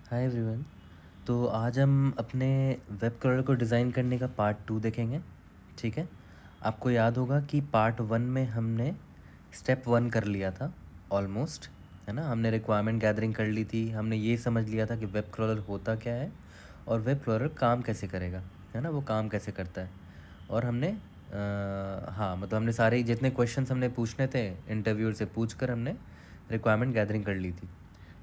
Hi everyone. तो आज हम अपने वेब क्रॉलर को डिज़ाइन करने का पार्ट 2 देखेंगे। ठीक है। आपको याद होगा कि पार्ट 1 में हमने स्टेप 1 कर लिया था ऑलमोस्ट, है ना। हमने रिक्वायरमेंट गैदरिंग कर ली थी, हमने ये समझ लिया था कि वेब क्रॉलर होता क्या है और वेब क्रॉलर काम कैसे करेगा, है ना, वो काम कैसे करता है। और हमने हाँ, मतलब हमने सारे जितने क्वेश्चंस हमने पूछने थे इंटरव्यूअर से पूछ कर हमने रिक्वायरमेंट गैदरिंग कर ली थी।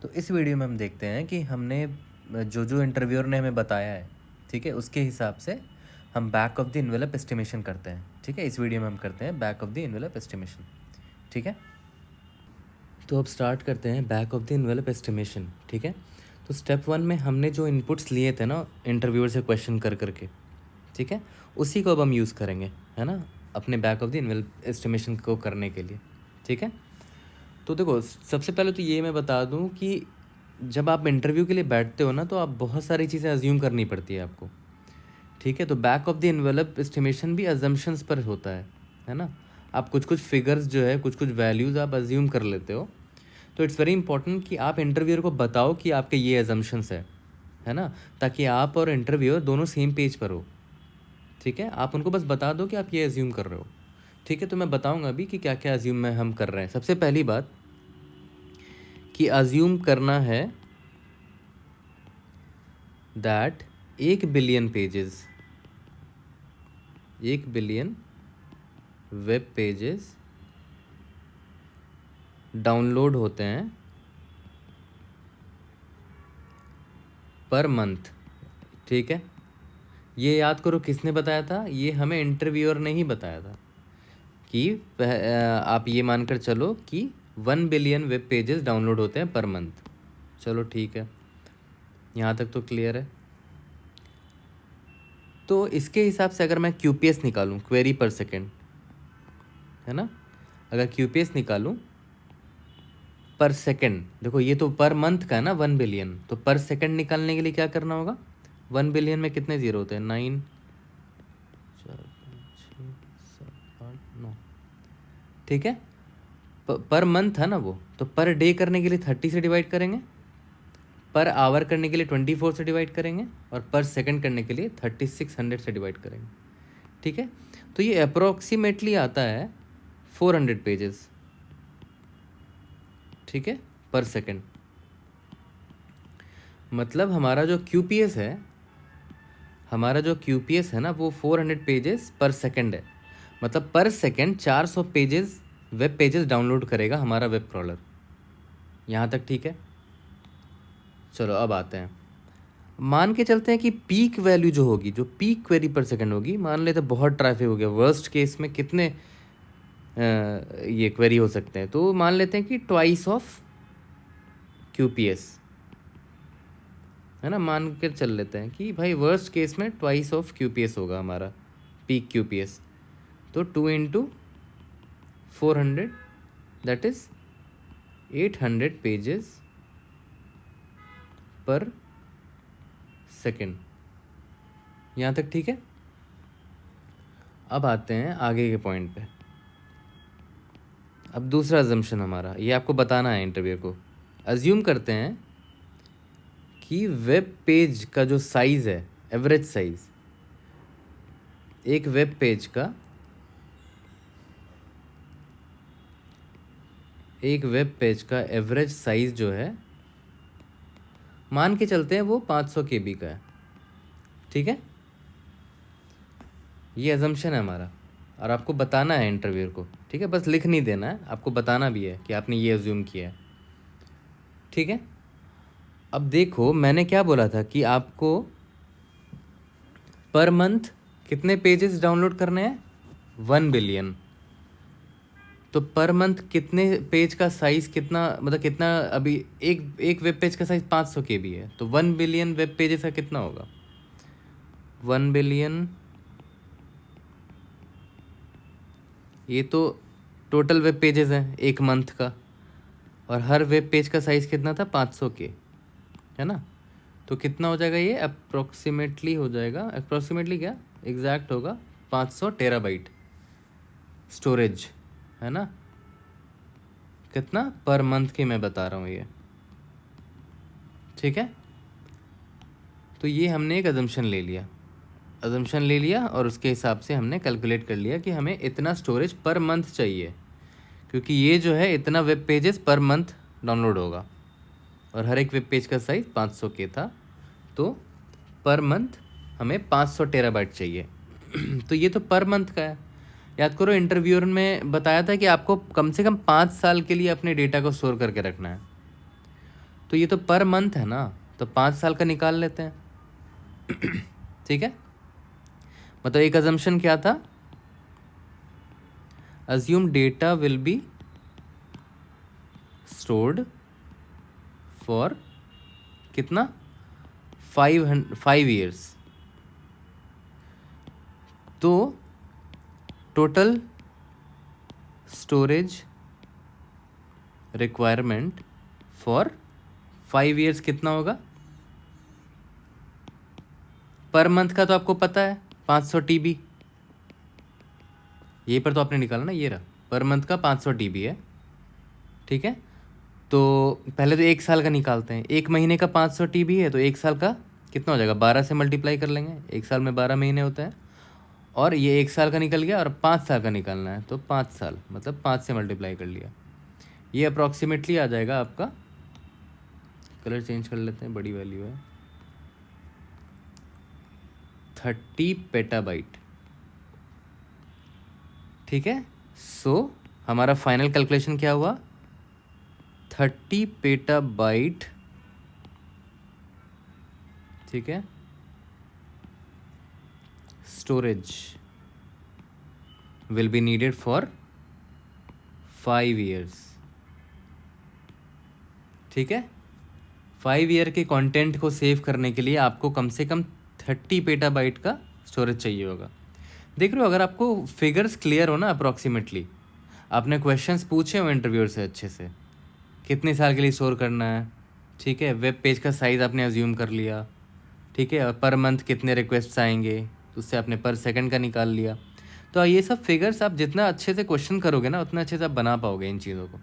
तो इस वीडियो में हम देखते हैं कि हमने जो जो इंटरव्यूअर ने हमें बताया है, ठीक है, उसके हिसाब से हम back of the envelope estimation करते हैं। ठीक है, इस वीडियो में हम करते हैं back of the envelope estimation. ठीक है, तो अब स्टार्ट करते हैं back of the envelope estimation. ठीक है, तो स्टेप 1 में हमने जो इनपुट्स लिए थे ना इंटरव्यूअर से क्वेश्चन कर करके, ठीक है, उसी को अब हम यूज़ करेंगे, है ना, अपने back of the envelope estimation को करने के लिए। ठीक है, तो देखो सबसे पहले तो ये मैं बता दूं कि जब आप इंटरव्यू के लिए बैठते हो ना तो आप बहुत सारी चीज़ें अज्यूम करनी पड़ती है आपको। ठीक है, तो back of the envelope estimation भी अजम्पशंस पर होता है ना। आप कुछ कुछ फिगर्स जो है, कुछ कुछ वैल्यूज़ आप अज्यूम कर लेते हो। तो इट्स वेरी इंपॉर्टेंट कि आप इंटरव्यूअर को बताओ कि आपके ये अजम्पशंस है ना, ताकि आप और इंटरव्यूअर दोनों सेम पेज पर हो। ठीक है, आप उनको बस बता दो कि आप ये अज्यूम कर रहे हो। ठीक है, तो मैं बताऊंगा अभी कि क्या क्या अज्यूम में हम कर रहे हैं। सबसे पहली बात कि अज्यूम करना है that 1 billion pages, 1 billion web pages download होते हैं पर मंथ। ठीक है, ये याद करो किसने बताया था, ये हमें इंटरव्यूअर ने ही बताया था कि आप ये मानकर चलो कि 1 बिलियन वेब पेजेस डाउनलोड होते हैं पर मंथ। चलो ठीक है, यहाँ तक तो क्लियर है। तो इसके हिसाब से अगर मैं QPS निकालूं, क्वेरी पर सेकेंड, है ना, अगर QPS निकालूं पर सेकंड, देखो ये तो पर मंथ का है ना 1 बिलियन, तो पर सेकंड निकालने के लिए क्या करना होगा। 1 बिलियन में कितने जीरो होते हैं, 9, 4, 5, 6, 7, 8, 9। ठीक है, पर मंथ है ना वो, तो पर डे करने के लिए 30 से डिवाइड करेंगे, पर आवर करने के लिए 24 से डिवाइड करेंगे, और पर सेकंड करने के लिए 3600 से डिवाइड करेंगे। ठीक है, तो ये अप्रोक्सीमेटली आता है 400 पेजेस। ठीक है, पर सेकंड। मतलब हमारा जो QPS है, हमारा जो QPS है ना वो 400 पेजेस पर सेकंड है। मतलब पर second 400 pages web pages download करेगा हमारा वेब क्रॉलर। यहाँ तक ठीक है। चलो अब आते हैं, मान के चलते हैं कि पीक वैल्यू जो होगी, जो पीक क्वेरी पर सेकंड होगी, मान लेते हैं बहुत ट्रैफिक हो गया, वर्स्ट केस में कितने ये क्वेरी हो सकते हैं, तो मान लेते हैं कि ट्वाइस ऑफ QPS, है ना, मान के चल लेते हैं कि भाई वर्स्ट केस में ट्वाइस ऑफ QPS होगा हमारा पीक QPS। तो 2 into 400, दैट इज 800 पेजेस पर सेकेंड। यहाँ तक ठीक है। अब आते हैं आगे के पॉइंट पे। अब दूसरा अजम्पशन हमारा, ये आपको बताना है इंटरव्यू को। अज्यूम करते हैं कि वेब पेज का जो साइज़ है, एवरेज साइज़, एक वेब पेज का, एक वेब पेज का एवरेज साइज़ जो है, मान के चलते हैं वो 500 KB का है। ठीक है, ये अजम्पशन है हमारा, और आपको बताना है इंटरव्यूअर को। ठीक है, बस लिख नहीं देना है, आपको बताना भी है कि आपने ये अज्यूम किया है। ठीक है, अब देखो मैंने क्या बोला था कि आपको पर मंथ कितने पेजेस डाउनलोड करने हैं, 1 बिलियन। तो पर मंथ कितने पेज का साइज़, कितना मतलब कितना, अभी एक एक वेब पेज का साइज़ 500 KB है, तो 1 बिलियन वेब पेजेस का कितना होगा, 1 बिलियन, ये तो टोटल वेब पेजेस हैं एक मंथ का, और हर वेब पेज का साइज़ कितना था, 500 के, है ना। तो कितना हो जाएगा, ये अप्रोक्सीमेटली हो जाएगा, अप्रोक्सीमेटली क्या एग्जैक्ट होगा, 500 टेराबाइट स्टोरेज, है ना। कितना पर मंथ की मैं बता रहा हूँ ये। ठीक है, तो ये हमने एक अजम्पशन ले लिया और उसके हिसाब से हमने कैलकुलेट कर लिया कि हमें इतना स्टोरेज पर मंथ चाहिए, क्योंकि ये जो है इतना web pages per month download होगा और हर एक वेब पेज का साइज़ 500 के था, तो पर मंथ हमें 500 टेराबाइट चाहिए। तो ये तो पर मंथ का है। याद करो इंटरव्यूअर में बताया था कि आपको कम से कम 5 साल के लिए अपने डेटा को स्टोर करके रखना है, तो ये तो पर मंथ है ना, तो 5 साल का निकाल लेते हैं। ठीक है, मतलब एक अजम्पशन क्या था, assume data will be stored for कितना 5 years, तो total storage requirement for 5 years कितना होगा। पर मंथ का तो आपको पता है 500 TB, ये पर तो आपने निकाला ना, ये रहा पर मंथ का 500 TB है। ठीक है, तो पहले तो 1 साल का निकालते हैं। 1 महीने का 500 TB है, तो 1 साल का कितना हो जाएगा, 12 से मल्टीप्लाई कर लेंगे। 1 साल में 12 महीने होता है, और ये 1 साल का निकल गया और 5 साल का निकालना है, तो 5 साल मतलब 5 से मल्टीप्लाई कर लिया। ये अप्रॉक्सीमेटली आ जाएगा आपका, कलर चेंज कर लेते हैं, बड़ी वैल्यू है 30 पेटाबाइट। ठीक है, सो हमारा फाइनल कैलकुलेशन क्या हुआ, 30 पेटाबाइट। ठीक है, storage will be needed for 5 years। ठीक है, 5 ईयर के कंटेंट को सेव करने के लिए आपको कम से कम 30 पेटाबाइट का स्टोरेज चाहिए होगा। देख रहे हो, अगर आपको फिगर्स क्लियर हो ना, अप्रॉक्सीमेटली आपने क्वेश्चंस पूछे हो इंटरव्यूअर से अच्छे से, कितने साल के लिए स्टोर करना है, ठीक है, वेब पेज का साइज़ आपने अज्यूम कर लिया, ठीक है, और पर मंथ कितने रिक्वेस्ट्स आएंगे, तो उससे आपने पर सेकंड का निकाल लिया। तो ये सब फिगर्स आप जितना अच्छे से क्वेश्चन करोगे ना, उतना अच्छे से आप बना पाओगे इन चीज़ों को।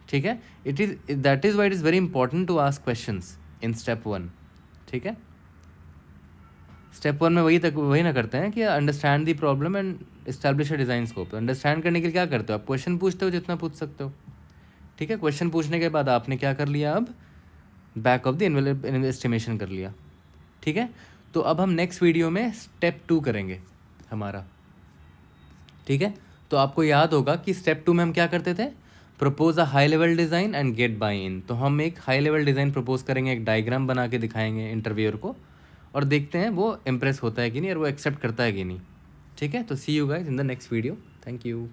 ठीक है, that is why it is very important to ask questions in step 1। ठीक है, स्टेप 1 में वही ना करते हैं कि understand the problem and establish a design scope. Understand करने के लिए क्या करते हो आप, क्वेश्चन पूछते हो जितना पूछ सकते हो। ठीक है, क्वेश्चन पूछने के बाद आपने क्या कर लिया, अब back of the envelope estimation कर लिया। ठीक है, तो अब हम नेक्स्ट वीडियो में स्टेप 2 करेंगे हमारा। ठीक है, तो आपको याद होगा कि स्टेप 2 में हम क्या करते थे, propose a high level design and get buy in. तो हम एक हाई लेवल डिज़ाइन प्रपोज करेंगे, एक डायग्राम बना के दिखाएंगे इंटरव्यूअर को, और देखते हैं वो इम्प्रेस होता है कि नहीं और वो एक्सेप्ट करता है कि नहीं। ठीक है, तो see you guys in the next video, thank you.